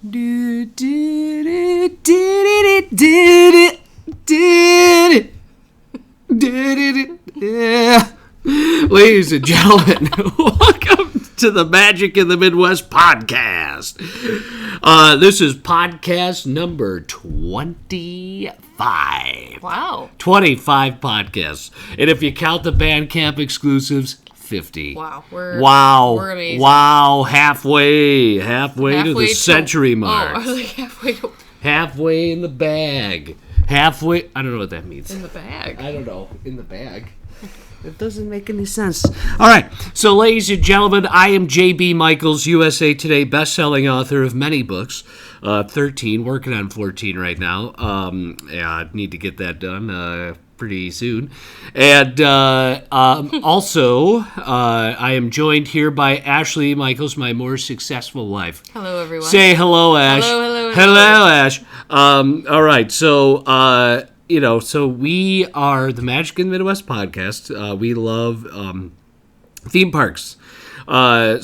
Do, do, do, do, do, do, do, do, do. Ladies and gentlemen, welcome to the Magic in the Midwest podcast. This is podcast number 25. Wow. 25 podcasts. And if you count the Bandcamp exclusives, 50. Wow. We're amazing. Wow. Halfway to the century mark. Oh, I was like Halfway in the bag. Halfway. I don't know what that means. in the bag. I don't know. In the bag. It doesn't make any sense. All right. So, ladies and gentlemen, I am J.B. Michaels, USA Today best-selling author of many books. 13, working on 14 right now. I need to get that done pretty soon. And also, I am joined here by Ashley Michaels, my more successful wife. Hello, everyone. Say hello, Ash. Hello, Ash. All right. So, so we are the Magic in the Midwest podcast. We love theme parks,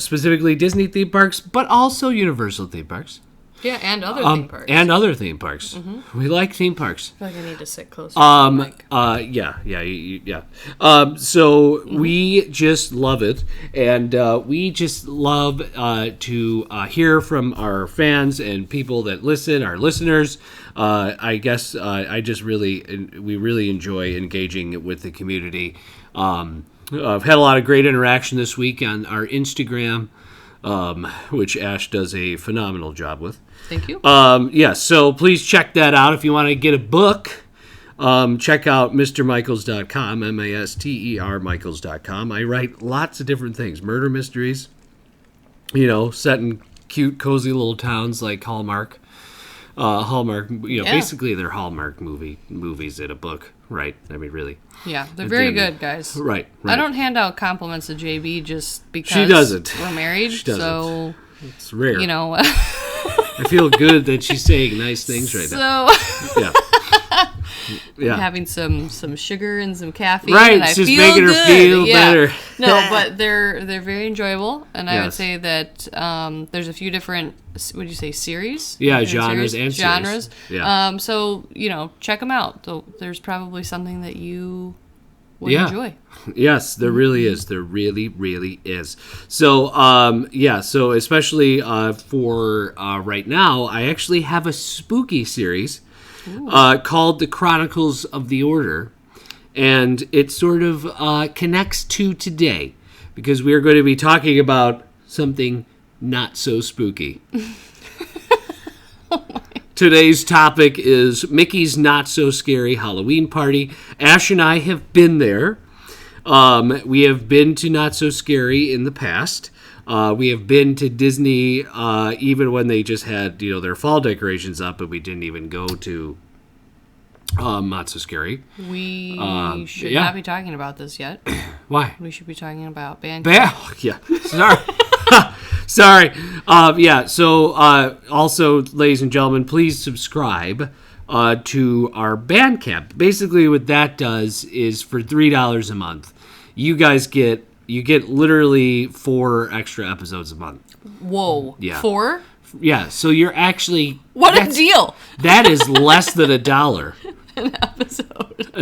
specifically Disney theme parks, but also Universal theme parks. Yeah, and other theme parks. And other theme parks. Mm-hmm. We like theme parks. I feel like I need to sit closer to the mic. Yeah. So we just love it, and we just love to hear from our fans and people that listen, our listeners. I guess we really enjoy engaging with the community. I've had a lot of great interaction this week on our Instagram, which Ash does a phenomenal job with. Thank you. So please check that out. If you want to get a book, check out MrMichaels.com, MASTER Michaels.com. I write lots of different things, murder mysteries, set in cute, cozy little towns like Hallmark. Basically they're Hallmark movies in a book, right? I mean, really. Yeah, they're very good, guys. Right. I don't hand out compliments to JB just because she doesn't. We're married, she doesn't. so it's rare. I feel good that she's saying nice things right now. So yeah. I'm having some sugar and some caffeine. Right, and I it's just feel making good. her feel better. No, but they're very enjoyable, and I would Yes. say that there's a few different, would you say, series? Yeah, Different genres. Yeah. So check them out. There's probably something that you would Yeah. enjoy. Yes, there really is. There really, really is. So, so especially for right now, I actually have a spooky series called The Chronicles of the Order. And it sort of connects to today because we are going to be talking about something not so spooky. Today's topic is Mickey's Not So Scary Halloween Party. Ash and I have been there. We have been to Not So Scary in the past. We have been to Disney even when they just had their fall decorations up, but we didn't even go to Not So Scary. We should yeah. not be talking about this yet. Why? We should be talking about band. Yeah. Sorry. Sorry. So also, ladies and gentlemen, please subscribe to our Bandcamp. Basically, what that does is for $3 a month, you guys get literally 4 extra episodes a month. Whoa. Yeah. 4? Yeah. So you're actually What a deal! That is less than $1. An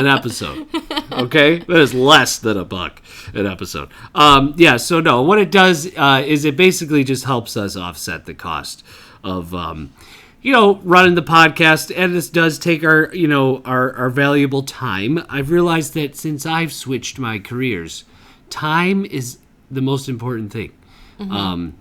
episode. Okay, that is less than $1 an episode. So no, what it does is it basically just helps us offset the cost of running the podcast, and this does take our valuable time. I've realized that since I've switched my careers, time is the most important thing. In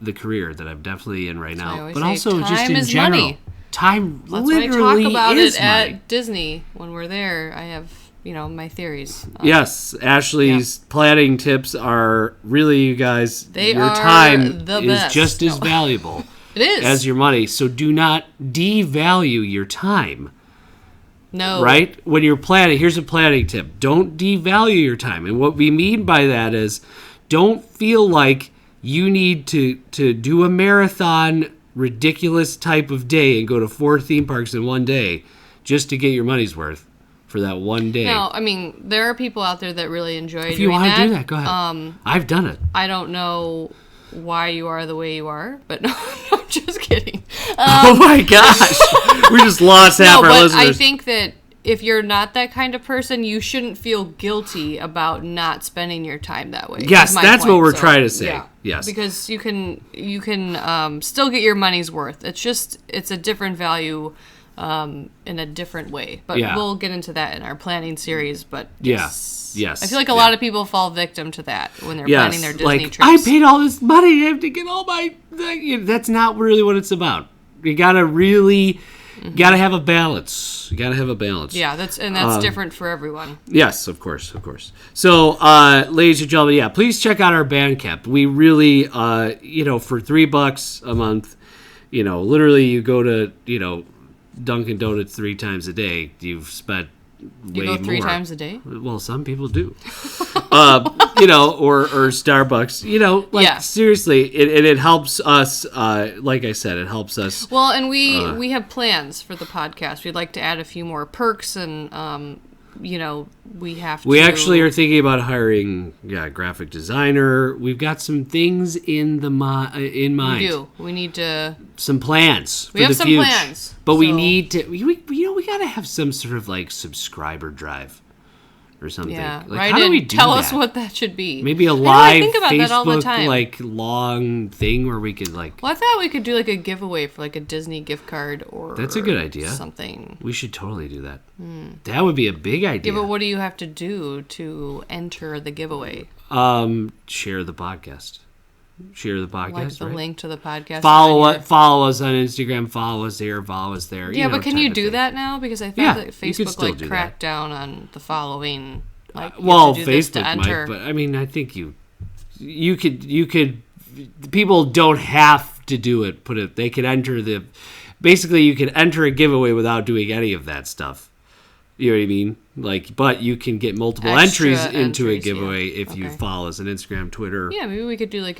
the career that I'm definitely in right now, but also just in general. Money. Time That's literally why I talk about is it money. at Disney when we're there. I have, my theories. Yes, Ashley's planning tips are really, you guys, your are time the is best. just as valuable It is. as your money. So do not devalue your time. No. Right? When you're planning, here's a planning tip. Don't devalue your time. And what we mean by that is don't feel like you need to do a marathon ridiculous type of day and go to 4 theme parks in one day just to get your money's worth for that one day. No, I mean, there are people out there that really enjoy if you doing want that. to do that, go ahead. I've done it. I don't know why you are the way you are. But no, I'm just kidding. Oh my gosh, we just lost half our but listeners. I think that if you're not that kind of person, you shouldn't feel guilty about not spending your time that way. Yes, is my that's point. what we're trying to say. Yeah. Yes. Because you can still get your money's worth. It's a different value in a different way. But Yeah. we'll get into that in our planning series. But Yes. I feel like a lot of people fall victim to that when they're planning their Disney like, trips. I paid all this money, I have to get all my... That's not really what it's about. You gotta really... Gotta have a balance. You gotta have a balance. Yeah, that's different for everyone. Yes, of course. So, ladies and gentlemen, yeah, please check out our Bandcamp. We really, for $3 a month, literally you go to, Dunkin' Donuts 3 times a day. You've spent way You go 3 more. times a day? Well, some people do. Or Starbucks. Seriously, it helps us. Like I said, it helps us. Well, and we have plans for the podcast. We'd like to add a few more perks, and we have to. We actually are thinking about hiring, a graphic designer. We've got some things in mind. We do. We need to. Some plans. We have some plans, but we so- need to. We got to have some sort of like subscriber drive. Or something. Yeah, Like, write how do we in. do Tell that? us what that should be. Maybe a I know, live I think about that all the Facebook time. like long thing where we could like. Well, I thought we could do like a giveaway for like a Disney gift card or. That's a good idea. Something. We should totally do that. That would be a big idea. Yeah, but what do you have to do to enter the giveaway? Share the podcast. Share the podcast. Like the right? link to the podcast. Follow on your- follow us on Instagram. Follow us here. Follow us there. Yeah, but can you type of do thing. that now? Because I thought Yeah, that you could Facebook still do that. cracked down on the following. Like, you Well, have to do this to Facebook enter. might, but I mean, I think you could. People don't have to do it. They could enter the. Basically, you could enter a giveaway without doing any of that stuff. You know what I mean? Like, but you can get multiple Extra entries into a entries, giveaway yeah. if you Okay. follow us on Instagram, Twitter. Yeah, maybe we could do like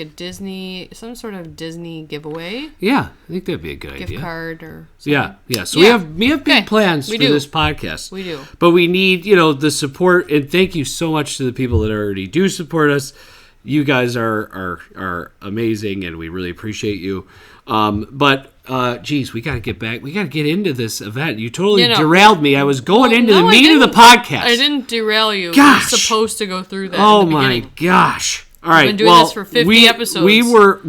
some sort of Disney giveaway, Yeah, I think that'd be a good gift idea. card or something. Yeah. So Yeah. we have big Okay. plans We for do. this podcast. We do. But we need, the support, and thank you so much to the people that already do support us. You guys are amazing, and we really appreciate you. Geez, we got to get back. We got to get into this event. You totally derailed me. I was going into the No, I meat of the didn't. podcast. I didn't derail you. Gosh. We're supposed to go through that. Oh in the my beginning. gosh! All right, been doing this for 50 episodes. We were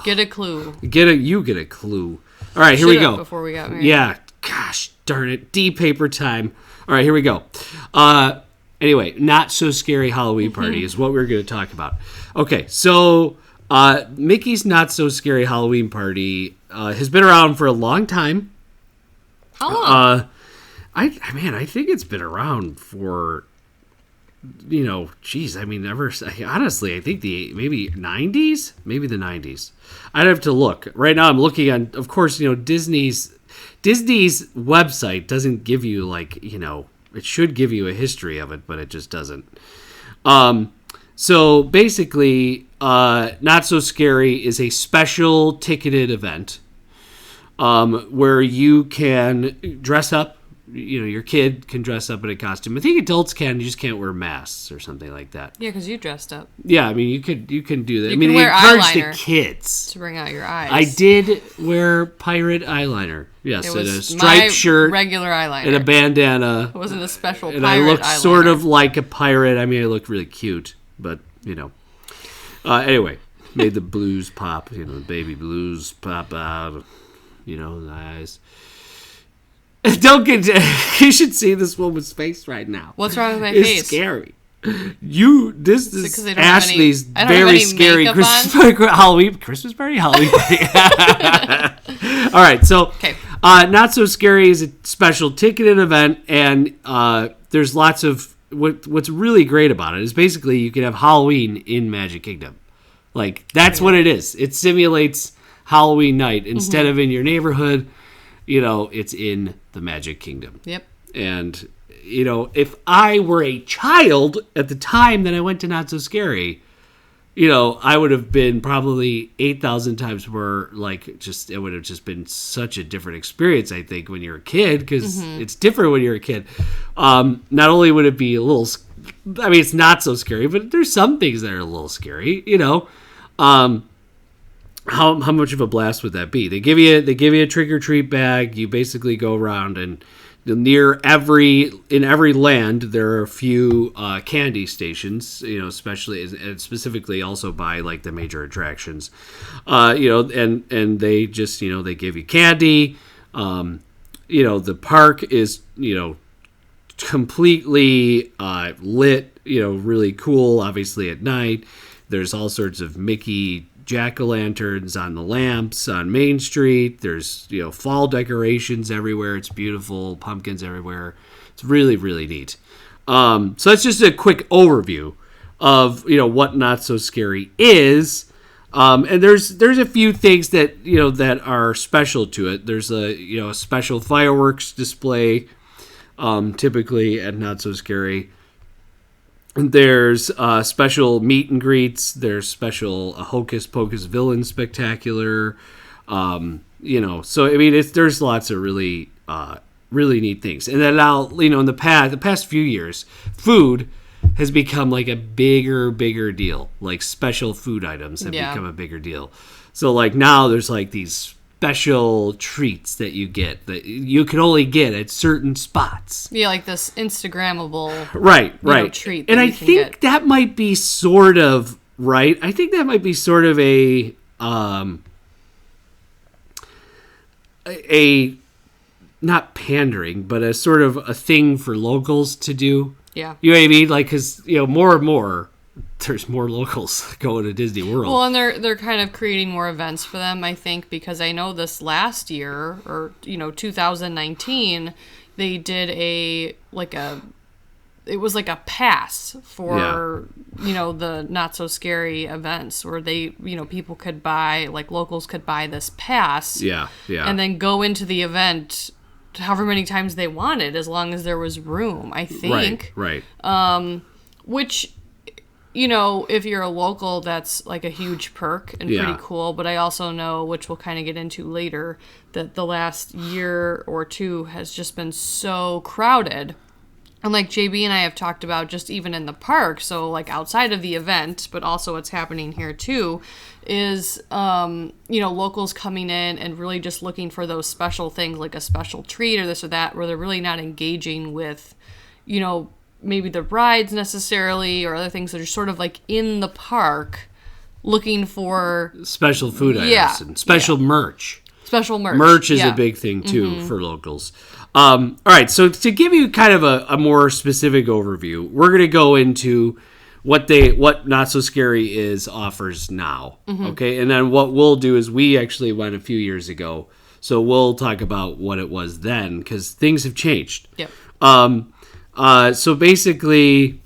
Get a clue. get a clue. All right, here we Should've go. before we got married. Yeah, gosh darn it, D-paper time. All right, here we go. Anyway, not so scary Halloween party is what we're going to talk about. Okay, so Mickey's Not So Scary Halloween Party has been around for a long time. How long? I think it's been around for, honestly, I think maybe 90s, maybe the 90s. I'd have to look. Right now I'm looking on, of course, Disney's website doesn't give you it should give you a history of it, but it just doesn't. So basically, Not So Scary is a special ticketed event where you can dress up. Your kid can dress up in a costume. I think adults can. You just can't wear masks or something like that. Yeah, because you dressed up Yeah, I mean, you can do that. You I mean, can they wear encourage eyeliner. the kids. to bring out your eyes. I did wear pirate eyeliner. Yes, It and a was striped my shirt regular eyeliner. and a bandana. It wasn't a special And pirate I looked eyeliner. sort of like a pirate. I mean, I looked really cute, but anyway, made the blues pop. The baby blues pop out. The eyes. Don't get. You should see this woman's face right now. What's wrong with my It's face? scary. This because is they don't have any- Ashley's I don't have very any scary makeup Christmas party. All right, so Okay. Not So Scary is a special ticketed event, and there's lots of what's really great about it is basically you can have Halloween in Magic Kingdom. Like that's what it is. It simulates Halloween night instead of in your neighborhood. It's in the Magic Kingdom. Yep. And, if I were a child at the time that I went to Not So Scary, I would have been probably 8,000 times more it would have just been such a different experience, I think, when you're a kid, because it's different when you're a kid. Not only would it be a little, it's not so scary, but there's some things that are a little scary, how much of a blast would that be? They give you a trick or treat bag. You basically go around and in every land there are a few candy stations, especially and specifically also by like the major attractions, and they just they give you candy. The park is completely lit, really cool, obviously at night. There's all sorts of Mickey jack-o'-lanterns on the lamps on Main Street. There's fall decorations everywhere. It's beautiful, pumpkins everywhere. It's really, really neat. So that's just a quick overview of what Not So Scary is. And there's a few things that that are special to it. There's a special fireworks display, typically at Not So Scary. There's special meet and greets. There's special Hocus Pocus Villain Spectacular. So I mean, there's lots of really really neat things. And then now in the past few years, food has become like a bigger deal. Like special food items have become a bigger deal. So like now there's like these special treats that you get that you can only get at certain spots. Yeah, like this Instagrammable right treat. And I think that might be sort of right. I think that might be sort of a not pandering, but a sort of a thing for locals to do. Yeah. You know what I mean? Like, because, more and more, there's more locals going to Disney World. Well, and they're kind of creating more events for them, I think, because I know this last year, or, 2019, they did it was like a pass for, the Not So Scary events where they, people could buy, like locals could buy this pass. Yeah. And then go into the event however many times they wanted, as long as there was room, I think. Right. Which, if you're a local, that's like a huge perk and pretty cool. But I also know, which we'll kind of get into later, that the last year or two has just been so crowded. And like JB and I have talked about, just even in the park, so like outside of the event, but also what's happening here too, is, locals coming in and really just looking for those special things, like a special treat or this or that, where they're really not engaging with, maybe the rides necessarily or other things that are sort of like in the park looking for special food items and special merch. Special merch. Merch is a big thing, too, for locals. All right, so to give you kind of a more specific overview, we're going to go into what Not So Scary offers now, okay? And then what we'll do is we actually went a few years ago, so we'll talk about what it was then, because things have changed. Yep. So basically,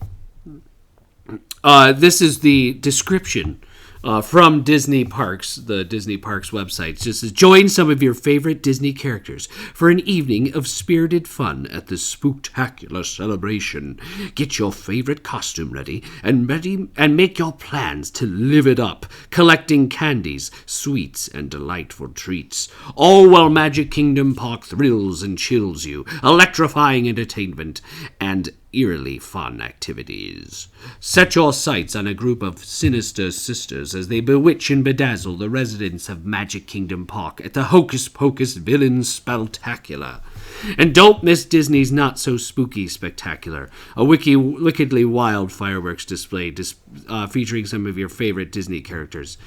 this is the description from Disney Parks, the Disney Parks website. It just says, join some of your favorite Disney characters for an evening of spirited fun at this spooktacular celebration. Get your favorite costume ready and make your plans to live it up, collecting candies, sweets, and delightful treats. All while Magic Kingdom Park thrills and chills you, electrifying entertainment, and eerily fun activities. Set your sights on a group of sinister sisters as they bewitch and bedazzle the residents of Magic Kingdom Park at the Hocus Pocus Villain Spectacular. And don't miss Disney's Not So Spooky Spectacular, a wickedly wild fireworks display featuring some of your favorite Disney characters.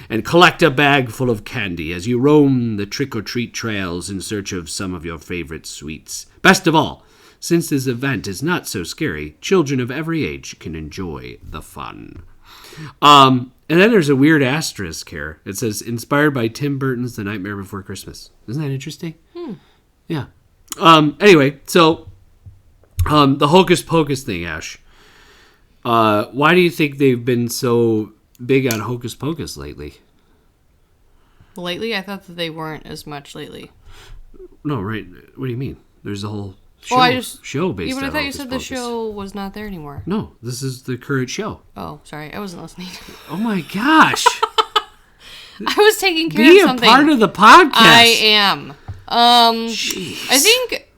And collect a bag full of candy as you roam the trick-or-treat trails in search of some of your favorite sweets. Best of all, since this event is not so scary, children of every age can enjoy the fun. And then there's a weird asterisk here. It says, inspired by Tim Burton's The Nightmare Before Christmas. Isn't that interesting? Yeah. Anyway, so the Hocus Pocus thing, Ash. Why do you think they've been so big on Hocus Pocus lately? Lately? I thought that they weren't as much lately. No, right. What do you mean? There's a whole show based on but I thought you Hocus said Pocus. the show was not there anymore. No, this is the current show. Oh, sorry. I wasn't listening. Oh my gosh. I was taking care Be of something. a part of the podcast. I am. Jeez. I think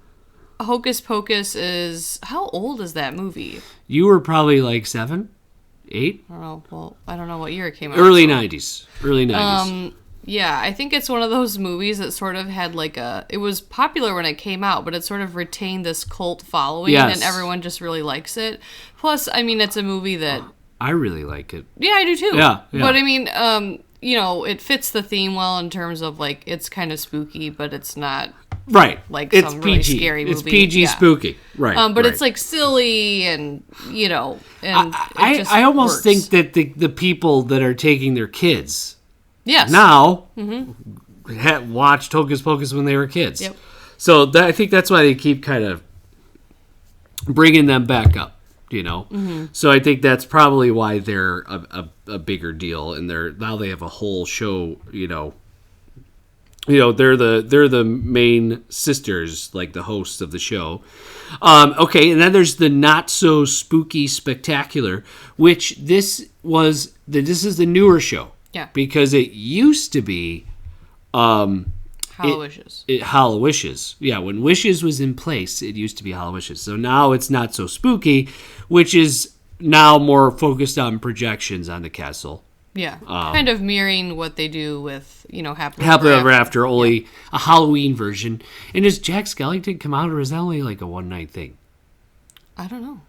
Hocus Pocus is... How old is that movie? You were probably like 7, 8? I don't know. Well, I don't know what year it came out. Early 90s. Early 90s. Yeah, I think it's one of those movies that sort of had like it was popular when it came out, but it sort of retained this cult following and everyone just really likes it. Plus, I mean, it's a movie that... I really like it. Yeah, I do too. Yeah. But I mean, it fits the theme well in terms of like, it's kind of spooky, but it's not... Right. Like it's some PG. really scary movie. It's PG spooky. Right. But right. it's like silly and, and I almost think that the people that are taking their kids now watched Hocus Pocus when they were kids. Yep. So I think that's why they keep kind of bringing them back up, So I think that's probably why they're a bigger deal, and now they have a whole show, they're the main sisters, like the hosts of the show. Okay, and then there's the Not So Spooky Spectacular, which this is the newer show. Yeah. Because it used to be Hallowishes. Hallowishes. Yeah, when Wishes was in place, it used to be Hallowishes. So now it's Not So Spooky, which is now more focused on projections on the castle. Yeah, kind of mirroring what they do with, Happily Ever After, only a Halloween version. And does Jack Skellington come out, or is that only like a one-night thing? I don't know.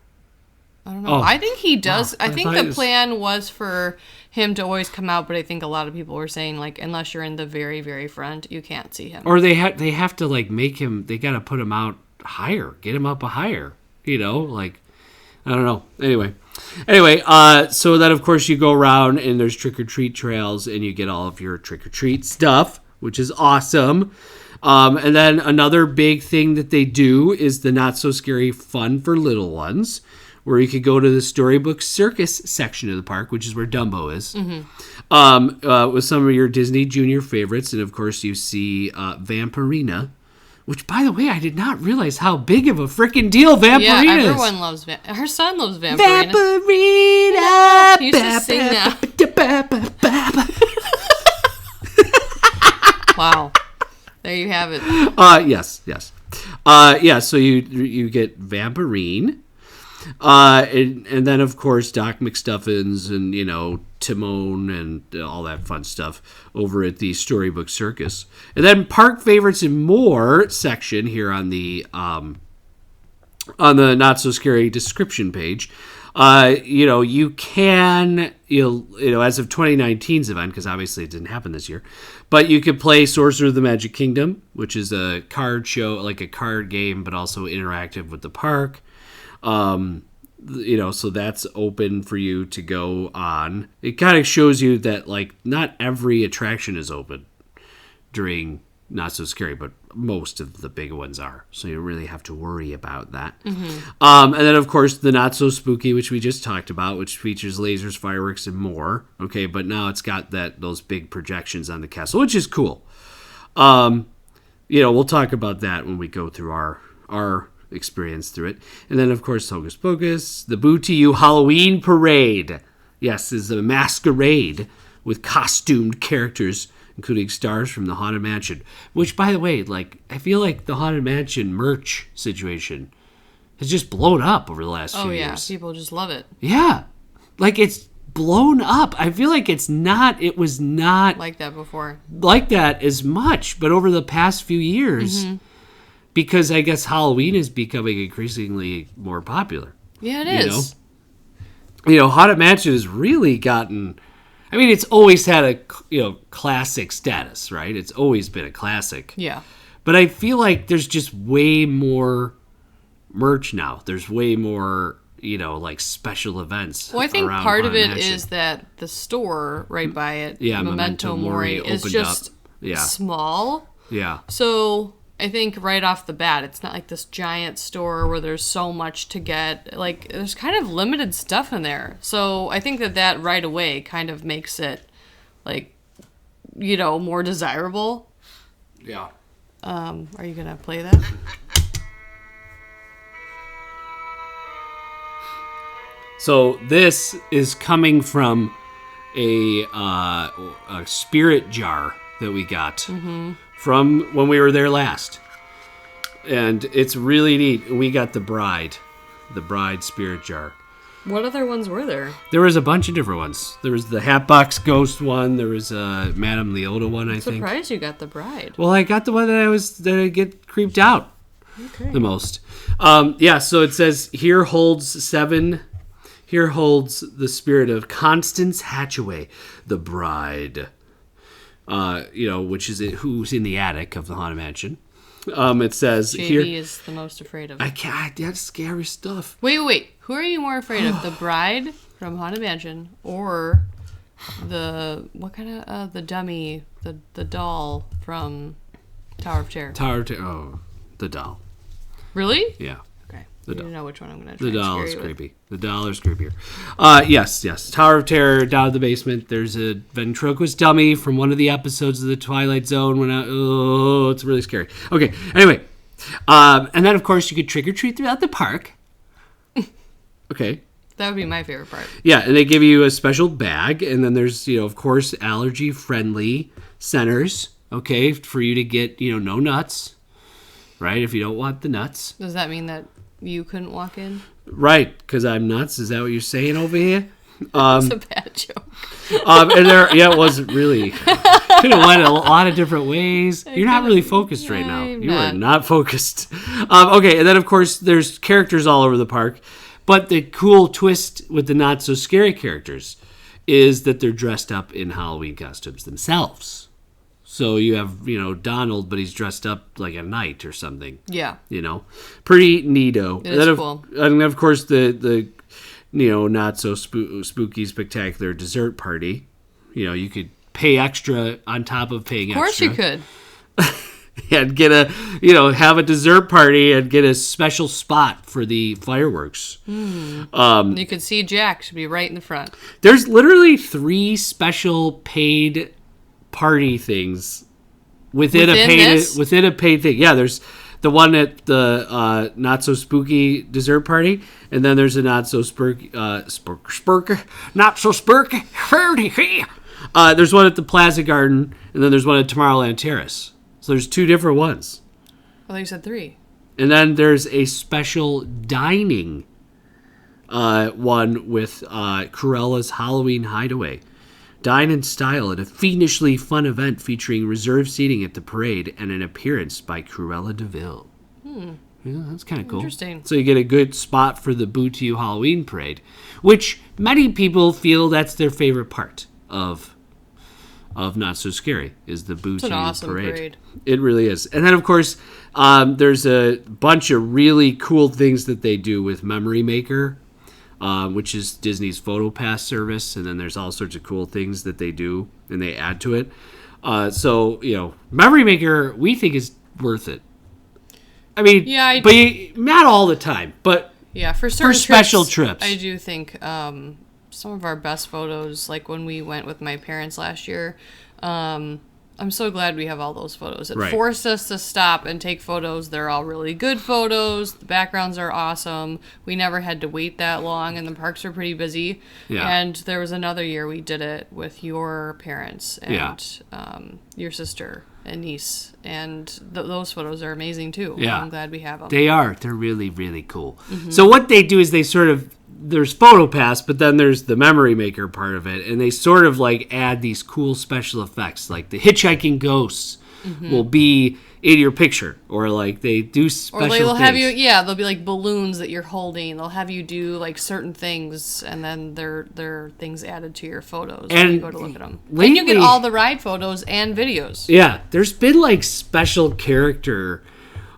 Oh, I think he does. Wow. I think the plan was for him to always come out, but I think a lot of people were saying, like, unless you're in the very, very front, you can't see him. Or they have to, like, make him, they got to put him out higher, get him up higher, like, I don't know. Anyway, so then, of course, you go around and there's trick-or-treat trails and you get all of your trick-or-treat stuff, which is awesome. And then another big thing that they do is the Not So Scary Fun for Little Ones, where you could go to the Storybook Circus section of the park, which is where Dumbo is, with some of your Disney Junior favorites. And, of course, you see Vampirina, which, by the way, I did not realize how big of a freaking deal Vampirina is. Yeah, everyone loves her son loves Vampirina. Vampirina! He used to sing that. Wow. There you have it. Yes. Yeah, so you get Vampirine. And then, of course, Doc McStuffins and, Timon and all that fun stuff over at the Storybook Circus. And then Park Favorites and More section here on the Not So Scary description page. You can, as of 2019's event, because obviously it didn't happen this year, but you could play Sorcerer of the Magic Kingdom, which is a card show, like a card game, but also interactive with the park. So that's open for you to go on. It kind of shows you that, like, not every attraction is open during Not So Scary, but most of the big ones are. So you really have to worry about that. Mm-hmm. And then, of course, the Not So Spooky, which we just talked about, which features lasers, fireworks, and more. Okay, but now it's got those big projections on the castle, which is cool. We'll talk about that when we go through our experience through it. And then, of course, Hocus Pocus, the Boo to You Halloween Parade. Yes, is a masquerade with costumed characters, including stars from the Haunted Mansion. Which, by the way, like, I feel like the Haunted Mansion merch situation has just blown up over the last few years. Oh, yeah. People just love it. Yeah. Like, it's blown up. I feel like it was not like that before. Like that as much, but over the past few years, because I guess Halloween is becoming increasingly more popular. Yeah, it is. Haunted Mansion has really gotten, I mean, it's always had a, classic status, right? It's always been a classic. Yeah. But I feel like there's just way more merch now. There's way more, like special events. Well, I think part of it is that the store right by it, Memento Mori, is just small. Yeah. So I think right off the bat, it's not like this giant store where there's so much to get. Like, there's kind of limited stuff in there. So I think that right away kind of makes it, like, more desirable. Yeah. Are you going to play that? So this is coming from a spirit jar that we got from when we were there last. And it's really neat. We got the bride spirit jar. What other ones were there? There was a bunch of different ones. There was the Hatbox Ghost one. There was a Madame Leota one, I think. Surprised you got the bride. Well, I got the one that I get creeped out the most. So it says, here holds the spirit of Constance Hatchaway, the bride. Which is who's in the attic of the Haunted Mansion. It says JB here is the most afraid of. I can't. That's scary stuff. Wait. Who are you more afraid of? The bride from Haunted Mansion, or the dummy, the doll from Tower of Terror? Oh, the doll. Really? Yeah. Okay. The I doll. don't know which one I'm gonna. The doll is creepy. The doll is creepier. Yes. Tower of Terror, down in the basement. There's a ventriloquist dummy from one of the episodes of the Twilight Zone. It's really scary. Okay. Anyway, and then of course you could trick or treat throughout the park. Okay. That would be my favorite part. Yeah, and they give you a special bag, and then there's of course allergy-friendly centers. Okay, for you to get no nuts. Right, if you don't want the nuts. Does that mean that you couldn't walk in? Right, because I'm nuts. Is that what you're saying over here? It's a bad joke. It wasn't really. Could have went a lot of different ways. You're not really focused right now. You are not focused. Okay, and then of course there's characters all over the park, but the cool twist with the not so scary characters is that they're dressed up in Halloween costumes themselves. So you have, Donald, but he's dressed up like a knight or something. Yeah. Pretty neato. It is cool. And of course, the not so spooky, spectacular dessert party. You could pay extra on top of paying extra. Of course you could. And get have a dessert party and get a special spot for the fireworks. You could see Jack should be right in the front. There's literally 3 special paid party things within a paid thing. Yeah, there's the one at the not so spooky dessert party, and then there's a not so spooky not so spooky. There's one at the Plaza Garden, and then there's one at Tomorrowland Terrace. So there's 2 different ones. I thought you said 3. And then there's a special dining one with Cruella's Halloween Hideaway. Dine in style at a fiendishly fun event featuring reserved seating at the parade and an appearance by Cruella de Vil. Yeah, that's kind of cool. Interesting. So you get a good spot for the Boo to You Halloween parade, which many people feel that's their favorite part of Not So Scary, is the Boo to You awesome parade. It really is. And then, of course, there's a bunch of really cool things that they do with Memory Maker, which is Disney's PhotoPass service, and then there's all sorts of cool things that they do and they add to it. Memory Maker we think is worth it. I mean, but not all the time, but for certain special trips. I do think some of our best photos, like when we went with my parents last year, I'm so glad we have all those photos. It forced us to stop and take photos. They're all really good photos. The backgrounds are awesome. We never had to wait that long, and the parks are pretty busy. Yeah. And there was another year we did it with your parents and your sister and niece, and those photos are amazing too. Yeah. I'm glad we have them. They are. They're really, really cool. Mm-hmm. So what they do is they sort of, there's PhotoPass, but then there's the Memory Maker part of it, and they sort of like add these cool special effects, like the hitchhiking ghosts will be in your picture, or like they do special or they'll things. have you, they'll be like balloons that you're holding. They'll have you do like certain things, and then there are things added to your photos when you go to look at them. And you get all the ride photos and videos. Yeah, there's been like special character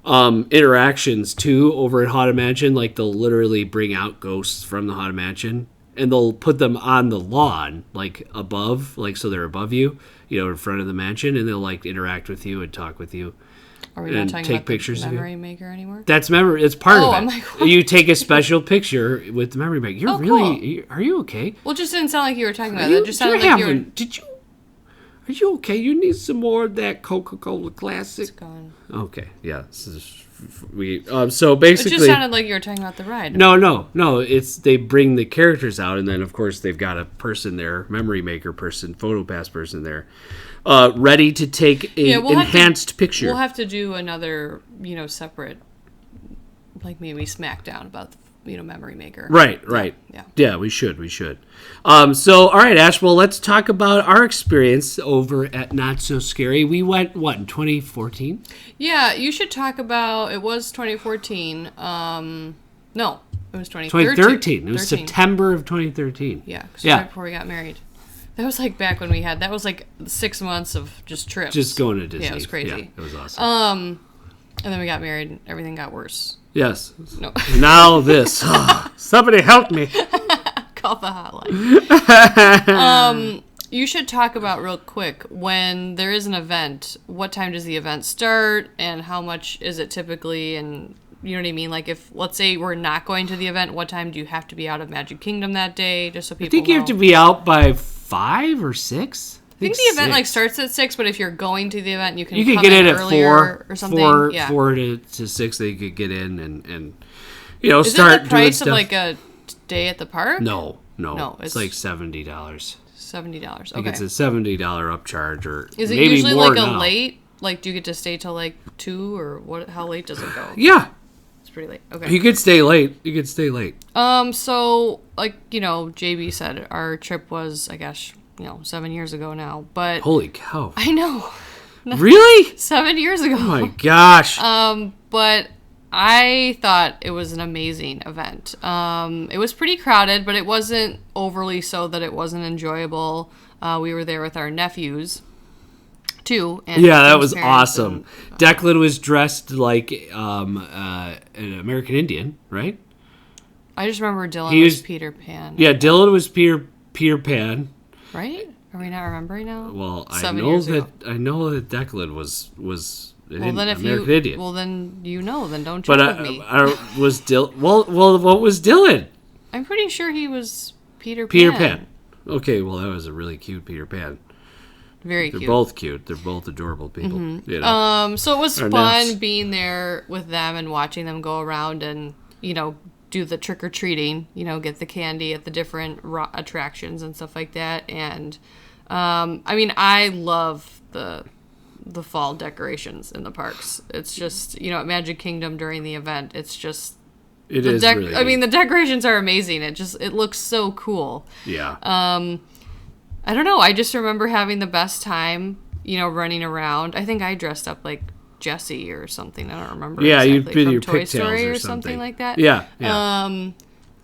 interactions too over at Haunted Mansion. Like they'll literally bring out ghosts from the Haunted Mansion, and they'll put them on the lawn, like above, like so they're above you, in front of the mansion, and they'll like interact with you and talk with you. Are we not talking about pictures the Memory Maker anymore? That's memory. It's part of it. I'm like, what? You take a special picture with the Memory Maker. You're really. Cool. Are you okay? Well, it just didn't sound like you were talking about that. It just sounded like you were. Are you okay? You need some more of that Coca-Cola Classic. It's gone. Okay. Yeah. So basically, it just sounded like you were talking about the ride. No. It's they bring the characters out, and then of course they've got a person there, Memory Maker person, PhotoPass person there, ready to take a enhanced picture. We'll have to do another, separate, like maybe Smackdown about memory maker. Right. Yeah, we should. So, all right, Ash, well, let's talk about our experience over at Not So Scary. We went, in 2014? Yeah, you should talk about, it was 2014. No, it was 2013. 2013. It was September of 2013. Yeah, right before we got married. That was like back when that was like 6 months of just trips. Just going to Disney. Yeah, it was crazy. Yeah, it was awesome. And then we got married and everything got worse. Yes. No. Now this. Somebody help me. Call the hotline. You should talk about real quick, when there is an event, what time does the event start and how much is it typically, and you know what I mean? Like if, let's say we're not going to the event, what time do you have to be out of Magic Kingdom that day? Just so people I think you have to be out by 5 or 6. I think the event like starts at 6, but if you're going to the event, you can get in at 4 or something. 4 yeah. 4 to 6. They could get in and is start it the price doing of stuff. like a day at the park? No. It's like $70. $70. Okay. I think it's a $70 upcharge, or is it maybe usually more like a now. late? Like, do you get to stay till like 2 or what? How late does it go? Yeah. It's pretty late. Okay. You could stay late. So like, JB said our trip was, I guess, 7 years ago now, but Holy cow. I know. Really? 7 years ago. Oh my gosh. But I thought it was an amazing event. It was pretty crowded, but it wasn't overly so that it wasn't enjoyable. We were there with our nephews too. And yeah, that was parents awesome. Declan was dressed like an American Indian, right? I just remember Dylan was Peter Pan. Yeah, Dylan was Peter Pan. Right? Are we not remembering now? Well, I 7 know years that ago. Declan was an American Indian. Well, then then don't check with me. Was Dylan? Well, what was Dylan? I'm pretty sure he was Peter Pan. Peter Pan. Okay, well, that was a really cute Peter Pan. Very They're cute. both cute. They're both adorable people. So it was Our fun nets. being there with them and watching them go around and, do the trick-or-treating, get the candy at the different attractions and stuff like that. And, I love the fall decorations in the parks. It's just, at Magic Kingdom during the event, it's just... It is really neat. the decorations are amazing. It looks so cool. Yeah. I don't know. I just remember having the best time, running around. I think I dressed up like Jessie or something. I don't remember. Yeah, exactly. you did From your Toy pigtails Story or or something. something like that. Yeah.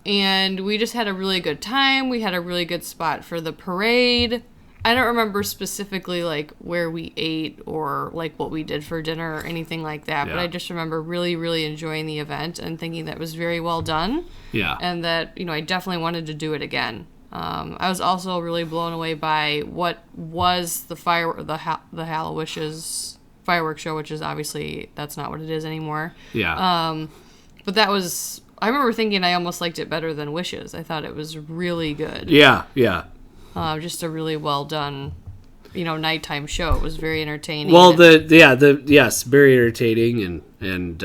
And we just had a really good time. We had a really good spot for the parade. I don't remember specifically like where we ate or like what we did for dinner or anything like that, but I just remember really, really enjoying the event and thinking that it was very well done. Yeah. And that, I definitely wanted to do it again. I was also really blown away by what was the Hallowishes fireworks show, which is obviously that's not what it is anymore. Yeah. But that was, I remember thinking I almost liked it better than Wishes. I thought it was really good. Yeah. Just a really well done, nighttime show. It was very entertaining. Well, yes, very entertaining, and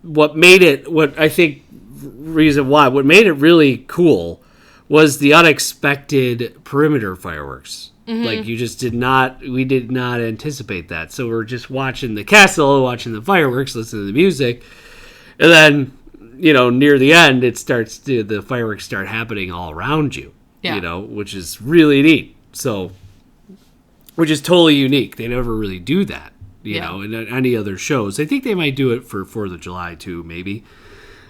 what made it what made it really cool was the unexpected perimeter fireworks. Mm-hmm. Like we did not anticipate that. So we're just watching the castle, watching the fireworks, listening to the music, and then near the end, the fireworks start happening all around you. Yeah. Which is really neat. So, which is totally unique. They never really do that, in any other shows. I think they might do it for 4th of July too, maybe.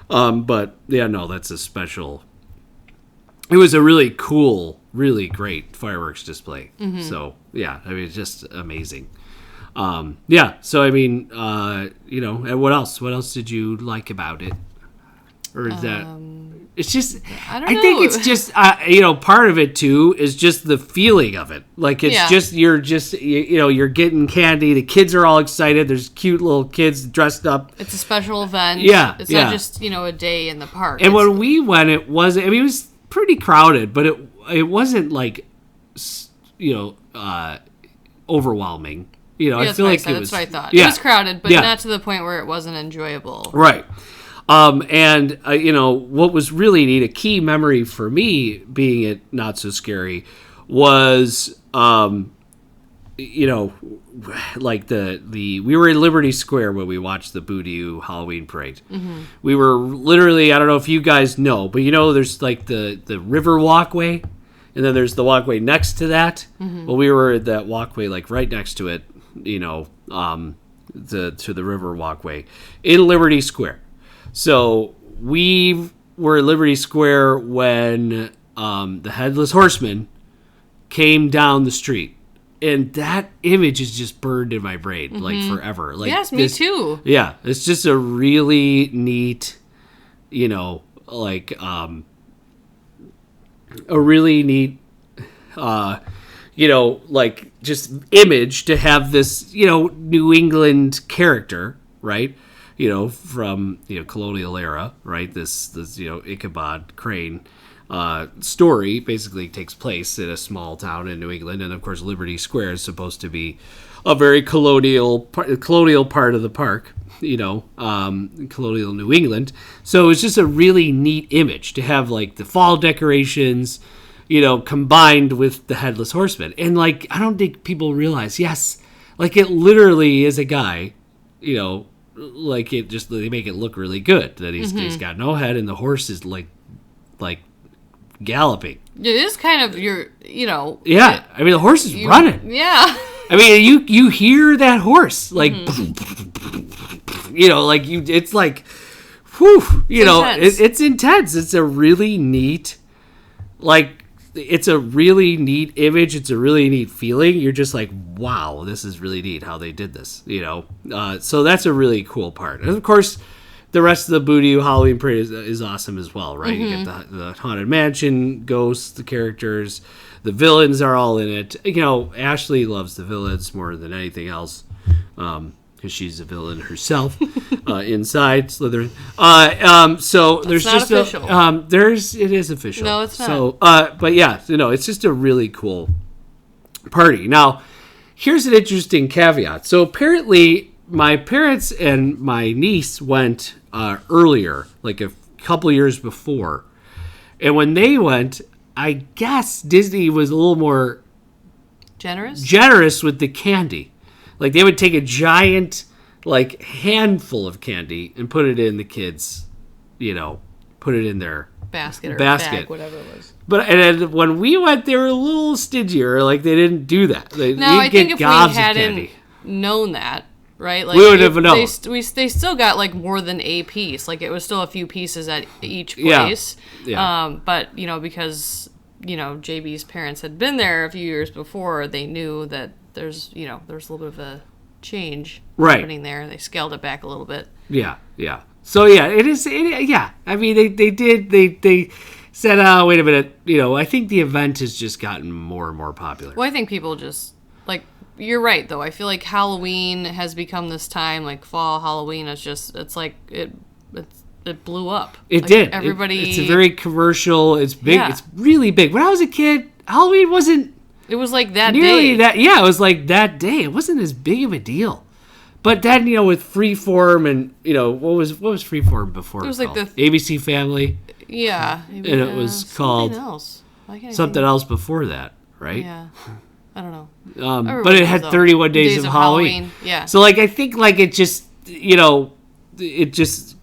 But yeah, no, that's a special. It was a really cool, really great fireworks display. Mm-hmm. So yeah, it's just amazing. Yeah. So and what else? What else did you like about it? Or is that? It's just. I don't know. I think it's just. Part of it too is just the feeling of it. Like it's just you're getting candy. The kids are all excited. There's cute little kids dressed up. It's a special event. Yeah, it's not just a day in the park. And when we went, it wasn't. It was pretty crowded, but it wasn't like overwhelming. I feel like that's what I thought. Yeah, it was crowded, but not to the point where it wasn't enjoyable. Right. What was really neat, a key memory for me being at Not So Scary was like we were in Liberty Square when we watched the Boo Halloween parade. We were literally, I don't know if you guys know, but there's like the river walkway, and then there's the walkway next to that. Well, we were at that walkway like right next to it, to the river walkway in Liberty Square. So we were at Liberty Square when the Headless Horseman came down the street. And that image is just burned in my brain, like forever. Like, yes, me too. Yeah, it's just a really neat, a really neat, like just image to have this, New England character, right? From colonial era, right? This Ichabod Crane. Story basically takes place in a small town in New England, and of course Liberty Square is supposed to be a very colonial part of the park, colonial New England. So it's just a really neat image to have like the fall decorations, combined with the Headless Horseman. And like, I don't think people realize, yes, like it literally is a guy, like they make it look really good that he's got no head and the horse is like galloping. It is kind of Yeah, I mean the horse is running. Yeah. I mean you hear that horse like, it's like, whew, it's intense. It's a really neat, it's a really neat image. It's a really neat feeling. You're just like, wow, this is really neat how they did this. So that's a really cool part. And of course, the rest of the Boo Halloween parade is awesome as well, right? You get the Haunted Mansion, ghosts, the characters, the villains are all in it. Ashley loves the villains more than anything else, because she's a villain herself inside Slytherin. So there's not just official. It is official. No, it's not. So, but yeah, it's just a really cool party. Now, here's an interesting caveat. So apparently, my parents and my niece went earlier, like a couple years before. And when they went, I guess Disney was a little more generous with the candy. Like they would take a giant handful of candy and put it in the kids, put it in their basket, bag, whatever it was. But and when we went, they were a little stingier. Like they didn't do that. I think if we hadn't known that, right? Like we would have known. They still got like more than a piece. Like it was still a few pieces at each place. Yeah. But because JB's parents had been there a few years before, they knew that there's a little bit of a change happening there. They scaled it back a little bit. Yeah. So yeah, it is. Yeah, I mean they said, oh, wait a minute. I think the event has just gotten more and more popular. Well, I think people just you're right, though. I feel like Halloween has become this time, like fall Halloween. It blew up. It did. Everybody. It's a very commercial. It's big. Yeah. It's really big. When I was a kid, Halloween wasn't. It was like that nearly day. That. Yeah, it was like that day. It wasn't as big of a deal. But then with Freeform and what was Freeform before? It was like the ABC Family. Yeah. And it was called something else before that, right? Yeah. I don't know. But it had 31 days of Halloween. Yeah. So I think it just it just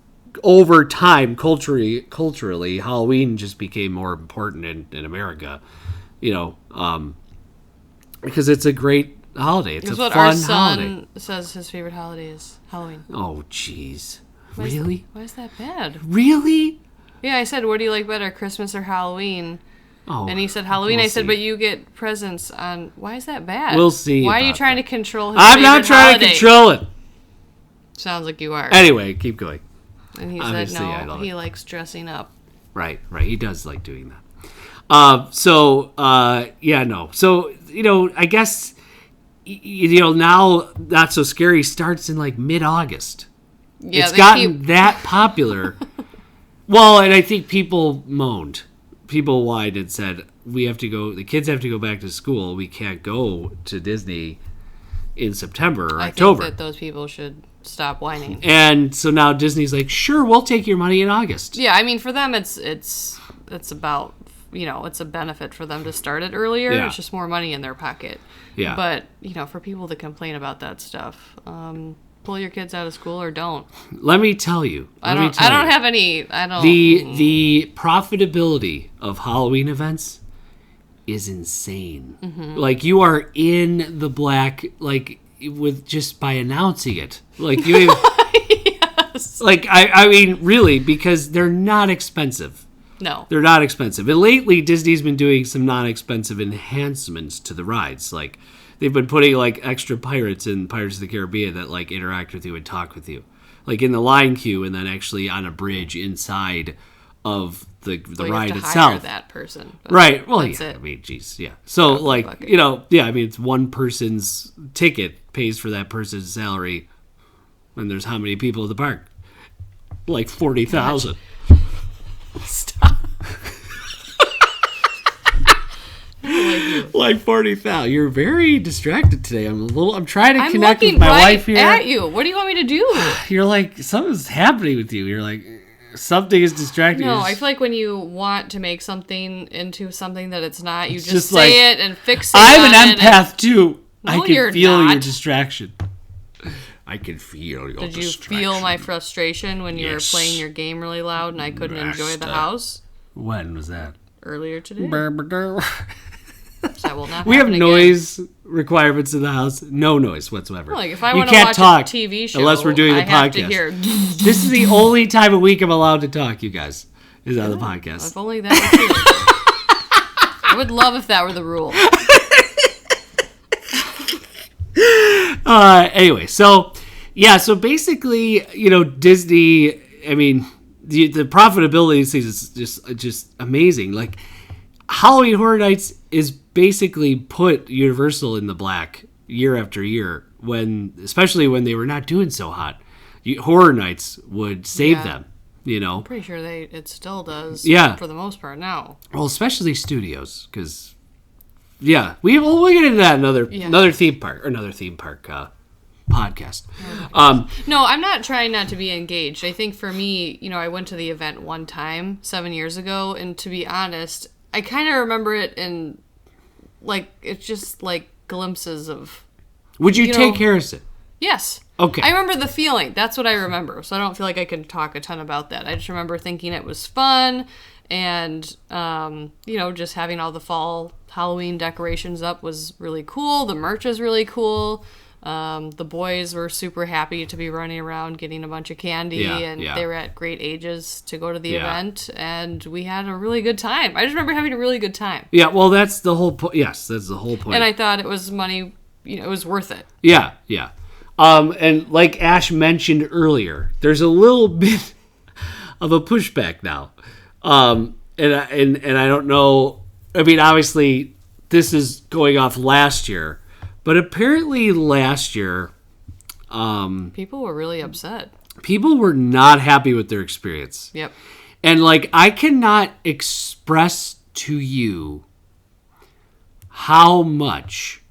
over time culturally Halloween just became more important in America, because it's a great holiday. It's a fun holiday. What our son says his favorite holiday is Halloween. Oh, jeez. Really? Why is that bad? Really? Yeah, I said, what do you like better, Christmas or Halloween? Oh, and he said Halloween. I said, but you get presents on. Why is that bad? We'll see. Why are you trying to control his I'm not trying to control it. Sounds like you are. Anyway, keep going. And he said no, he likes dressing up. Right. He does like doing that. So I guess now Not So Scary starts in mid-August. Yeah, it's gotten that popular. Well, and I think people moaned. People whined and said, the kids have to go back to school. We can't go to Disney in September or October. I think that those people should stop whining. And so now Disney's like, sure, we'll take your money in August. Yeah, I mean, for them, it's about it's a benefit for them to start it earlier. Yeah. It's just more money in their pocket. Yeah. But, for people to complain about that stuff, pull your kids out of school or don't. Let me tell you. I don't have any. The profitability of Halloween events is insane. Mm-hmm. Like, you are in the black, like, with just by announcing it. Like, you Yes. like, I mean, really, because they're not expensive. No. They're not expensive. And lately, Disney's been doing some non-expensive enhancements to the rides. Like, they've been putting, like, extra pirates in Pirates of the Caribbean that, like, interact with you and talk with you. Like, in the line queue and then actually on a bridge inside of the Well, ride you have to itself. hire that person. But Right. Well, that's yeah. it. I mean, geez, yeah. So, Drop the like, bucket. I mean, it's one person's ticket pays for that person's salary. And there's how many people at the park? Like 40,000. Stop. I don't like you. Like 40,000. You're very distracted today. I'm trying to I'm connect looking with my right wife here. at you. What do you want me to do? You're like, something's happening with you. You're like, something is distracting. No, you. I feel like when you want to make something into something that it's not, you It's just just say like, it and fix it. I'm on an it empath too. I No, can you're feel your not. distraction. I can feel your Did you distraction. feel my frustration when you Yes. were playing your game really loud and I couldn't enjoy the Master. house When was that? earlier today? we That will not have happen again. noise requirements in the house. No noise whatsoever. Like if I You want to can't watch talk a TV show, unless we're doing the I have to podcast. hear. This is the only time a week I'm allowed to talk, you guys, is on the podcast. If only that was true. I would love if that were the rule. Anyway, so basically, Disney, I mean, the profitability of these things is just amazing. Like, Halloween Horror Nights is basically put Universal in the black year after year, especially when they were not doing so hot. Horror Nights would save Yeah. them, Pretty sure it still does. Yeah. For the most part now. Well, especially studios, because we'll get into that another theme park podcast. No, I'm not trying not to be engaged. I think for me, I went to the event one time 7 years ago, and to be honest, I kind of remember it in, like, it's just like glimpses of. Would you You take know- Harrison? Yes. Okay. I remember the feeling. That's what I remember. So I don't feel like I can talk a ton about that. I just remember thinking it was fun and, just having all the fall Halloween decorations up was really cool. The merch was really cool. The boys were super happy to be running around getting a bunch of candy, and they were at great ages to go to the event, and we had a really good time. I just remember having a really good time. Yeah, well, that's the whole point. Yes, that's the whole point. And I thought it was money, it was worth it. Yeah. And like Ash mentioned earlier, there's a little bit of a pushback now. And I don't know. I mean, obviously, this is going off last year, but apparently last year, People were really upset. people were not happy with their experience. Yep. And, like, I cannot express to you how much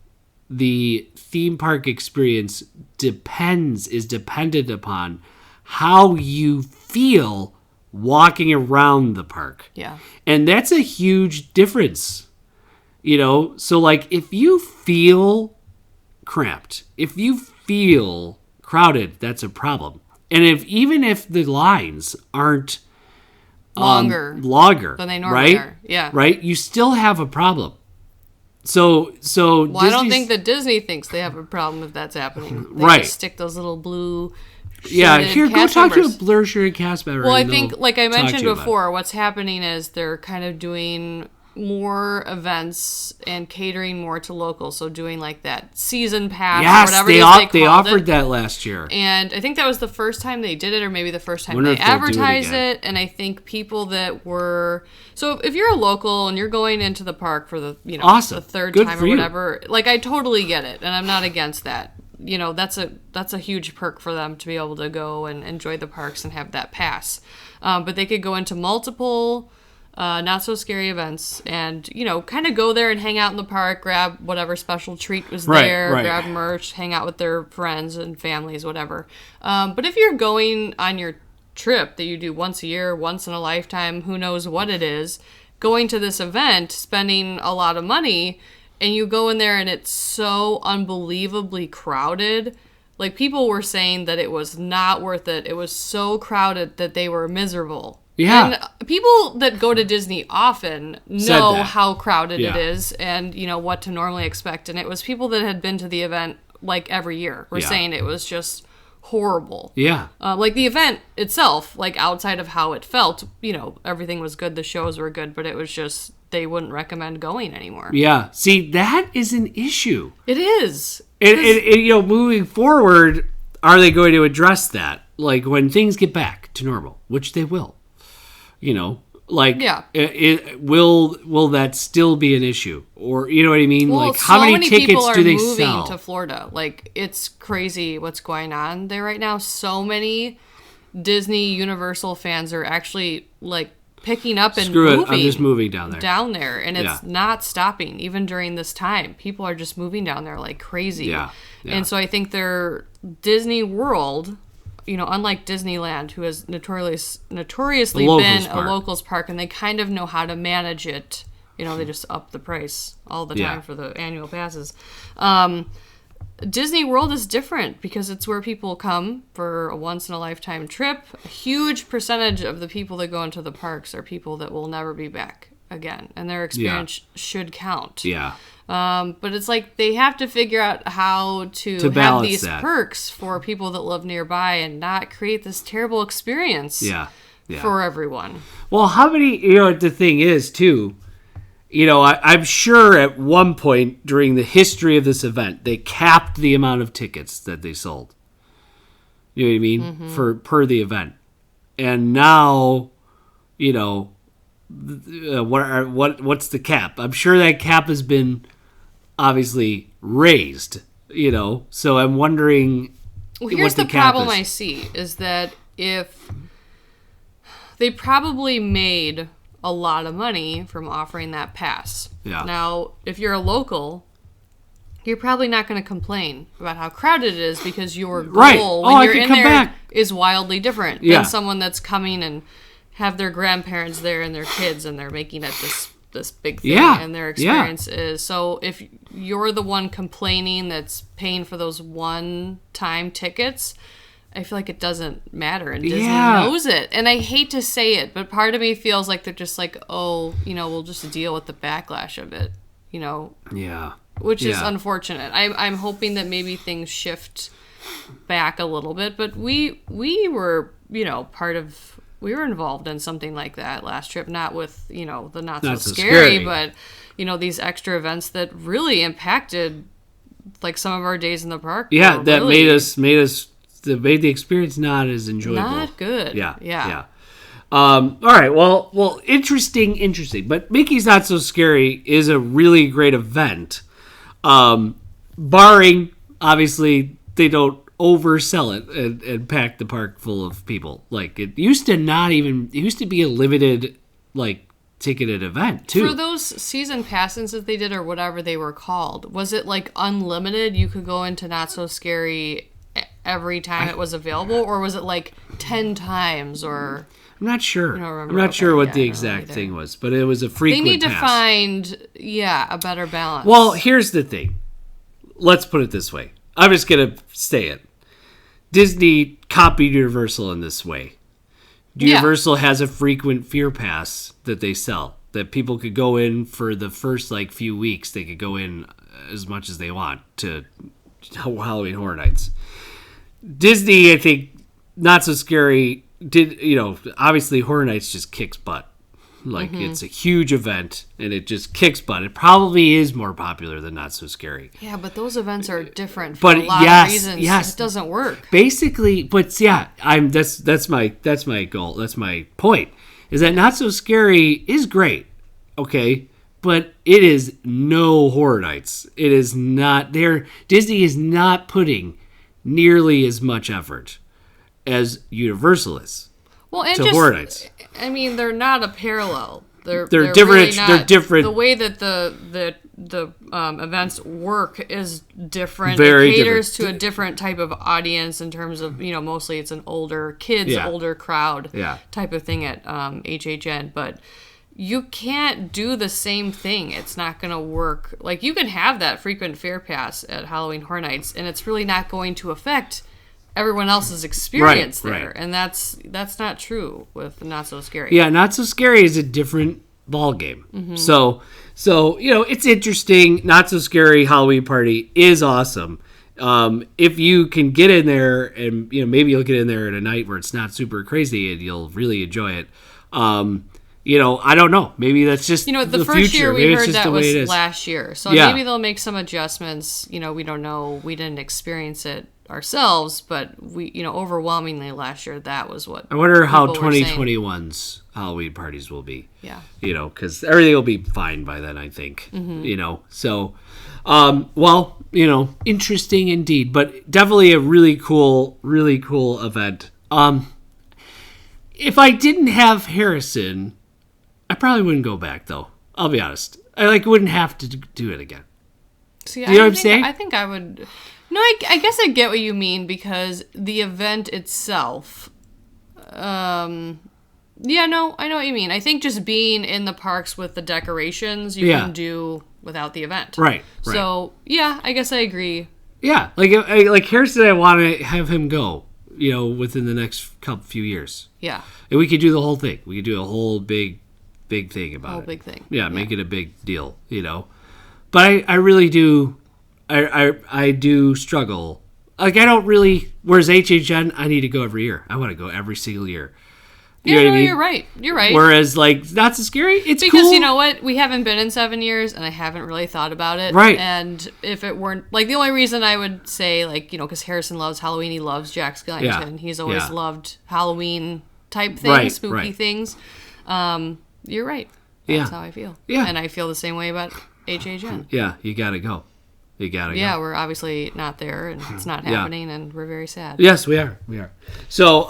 the theme park experience is dependent upon how you feel walking around the park. Yeah. And that's a huge difference. So, like, if you feel cramped, if you feel crowded, that's a problem. And even if the lines aren't longer than they normally are. Yeah. Right? You still have a problem. So Well, I don't think that Disney thinks they have a problem if that's happening. They Right. just stick those little blue. Yeah, shaded here, go cast talk members. to a blur shirted cast member. Well, I and think, they'll like I talk to mentioned you about it. before, what's happening is they're kind of doing more events and catering more to locals. So doing like that season pass or Yes, whatever they, it is they called offered it. that last year. And I think that was the first time they did it, or maybe the first time Wonder they if they'll do it advertised again. it. And I think people that were if you're a local and you're going into the park for the Awesome. the third Good time for or you. whatever, like I totally get it, and I'm not against that. That's a huge perk for them to be able to go and enjoy the parks and have that pass. But they could go into multiple not so scary events and kind of go there and hang out in the park, grab whatever special treat was there, right. grab merch, hang out with their friends and families, whatever. But if you're going on your trip that you do once a year, once in a lifetime, who knows what it is, going to this event, spending a lot of money, and you go in there and it's so unbelievably crowded. Like, people were saying that it was not worth it. It was so crowded that they were miserable. Yeah. And people that go to Disney often Said know that. how crowded Yeah. it is and, what to normally expect. And it was people that had been to the event, like, every year were Yeah. saying it was just horrible. Yeah. Like, the event itself, like, outside of how it felt, everything was good. The shows were good, but it was just, they wouldn't recommend going anymore. Yeah. See, that is an issue. It is. And moving forward, are they going to address that? Like, when things get back to normal, which they will. Yeah. Will that still be an issue? Or, you know what I mean? Well, like, how so many tickets people are do they moving sell? to Florida. Like, it's crazy what's going on there right now. So many Disney Universal fans are actually, like, picking up and Screw moving. it, I'm just moving down there. And it's not stopping even during this time. People are just moving down there like crazy. Yeah. And so I think Disney World, unlike Disneyland, who has notoriously been a locals park, and they kind of know how to manage it. They just up the price all the time for the annual passes. Disney World is different because it's where people come for a once-in-a-lifetime trip. A huge percentage of the people that go into the parks are people that will never be back again, and their experience should count. Yeah. But it's like they have to figure out how to have balance these that. perks for people that live nearby and not create this terrible experience for everyone. Well, how many, the thing is, too, I'm sure at one point during the history of this event, they capped the amount of tickets that they sold. You know what I mean? Mm-hmm. Per the event. And now, what's the cap? I'm sure that cap has been obviously raised, so I'm wondering Here's what the problem I see is that if they probably made a lot of money from offering that pass. Yeah. Now, if you're a local, you're probably not going to complain about how crowded it is because your goal when you're in there is wildly different than someone that's coming and have their grandparents there and their kids and they're making it this big thing and their experience is. So if you're the one complaining that's paying for those one-time tickets, I feel like it doesn't matter, and Disney knows it. And I hate to say it, but part of me feels like they're just like, we'll just deal with the backlash of it, Yeah. Which is unfortunate. I'm hoping that maybe things shift back a little bit, but we were, we were involved in something like that last trip, not with, the not so scary, but, these extra events that really impacted, like, some of our days in the park. Yeah, that made the experience not as enjoyable. Not good. Yeah. All right. Well, interesting. But Mickey's Not So Scary is a really great event. Barring, obviously, they don't oversell it and pack the park full of people. Like, it used to be a limited, like, ticketed event, too. For those season passes that they did or whatever they were called, was it, like, unlimited? You could go into Not So Scary every time it was available, or was it like 10 times? Or I'm not sure. I'm not sure what the exact thing was, but it was a frequent They need to pass. find a better balance. Well, here's the thing. Let's put it this way. I'm just gonna say it. Disney copied Universal in this way. Universal has a frequent fear pass that they sell, that people could go in for the first few weeks. They could go in as much as they want to Halloween Horror Nights. Disney, I think, Not So Scary did, obviously Horror Nights just kicks butt. It's a huge event and it just kicks butt. It probably is more popular than Not So Scary. Yeah, but those events are different for a lot of reasons. Yes, it doesn't work. Basically, but that's my goal. That's my point. Is that Not So Scary is great, okay? But it is no Horror Nights. It is not there. Disney is not putting nearly as much effort as Universal is. Well, and to Horror Nights. I mean, they're not a parallel. They're different. Really not, they're different. The way that the events work is different. Very it caters different. to a different type of audience in terms of, mostly it's an older kids, older crowd type of thing at HHN. But you can't do the same thing. It's not going to work. Like, you can have that frequent fair pass at Halloween Horror Nights, and it's really not going to affect everyone else's experience there. Right. And that's not true with Not So Scary. Yeah, Not So Scary is a different ball game. Mm-hmm. So it's interesting. Not So Scary Halloween Party is awesome. If you can get in there, and maybe you'll get in there at a night where it's not super crazy and you'll really enjoy it. I don't know. Maybe that's just the first future. year we Maybe heard it's just that the way it was is. last year. So Yeah. maybe they'll make some adjustments. We don't know. We didn't experience it ourselves, but we, overwhelmingly last year, that was what I wonder how people were saying. 2021's Halloween parties will be. Yeah. Because everything will be fine by then, I think. So, interesting indeed, but definitely a really cool event. If I didn't have Harrison, I probably wouldn't go back, though. I'll be honest. I wouldn't have to do it again. See, you know what I'm saying? I think I would. No, I guess I get what you mean, because the event itself. Yeah, no, I know what you mean. I think just being in the parks with the decorations, you can do without the event. Right. So, yeah, I guess I agree. Yeah, like Harrison, I want to have him go, within the next few years. Yeah. And we could do the whole thing. We could do a whole big thing about it. Whole big thing. Yeah, make it a big deal, But I really do, I do struggle. Like, I don't really, whereas HHN, I need to go every year. I want to go every single year. You know what I mean? You're right. You're right. Whereas, like, Not So Scary, it's because cool. you know what? We haven't been in 7 years, and I haven't really thought about it. Right. And if it weren't, like, the only reason I would say, like, because Harrison loves Halloween, he loves Jack Skellington. Yeah. He's always Yeah. loved Halloween type things, spooky right. things. You're right. That's how I feel. Yeah. And I feel the same way about HHN. Yeah, you gotta go. Yeah, we're obviously not there, and it's not happening, and we're very sad. Yes, we are. So,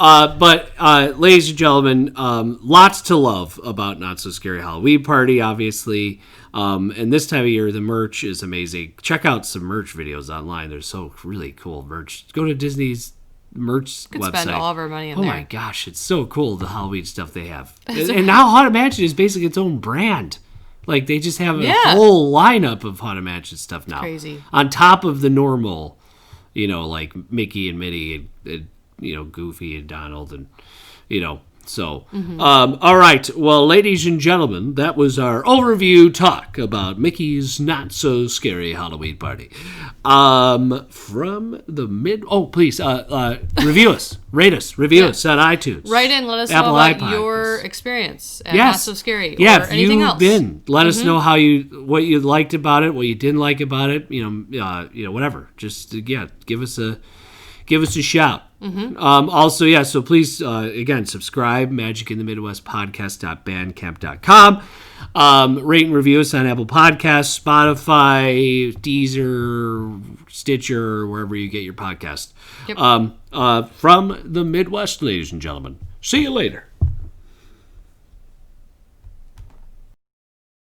ladies and gentlemen, lots to love about Not So Scary Halloween Party, obviously. And this time of year, the merch is amazing. Check out some merch videos online. There's so really cool merch. Go to Disney's merch Could website. spend all of our money in there. Oh my gosh, it's so cool, the Halloween stuff they have. And now Haunted Mansion is basically its own brand. Like, they just have a whole lineup of Haunted Mansion stuff now. Crazy. On top of the normal, like Mickey and Minnie and Goofy and Donald and, So, all right. Well, ladies and gentlemen, that was our overview talk about Mickey's Not So Scary Halloween Party. From the please, review us, rate us, review us on iTunes. Write in, let us Apple know about iPods. your experience at Not So Scary or if anything you've else. been, let us know what you liked about it, what you didn't like about it. Whatever. Just give us a shout. Also, so please, again, subscribe, Magic in the Midwest podcast.bandcamp.com. Rate and review us on Apple Podcasts, Spotify, Deezer, Stitcher, wherever you get your podcast. Yep. From the Midwest, ladies and gentlemen. See you later.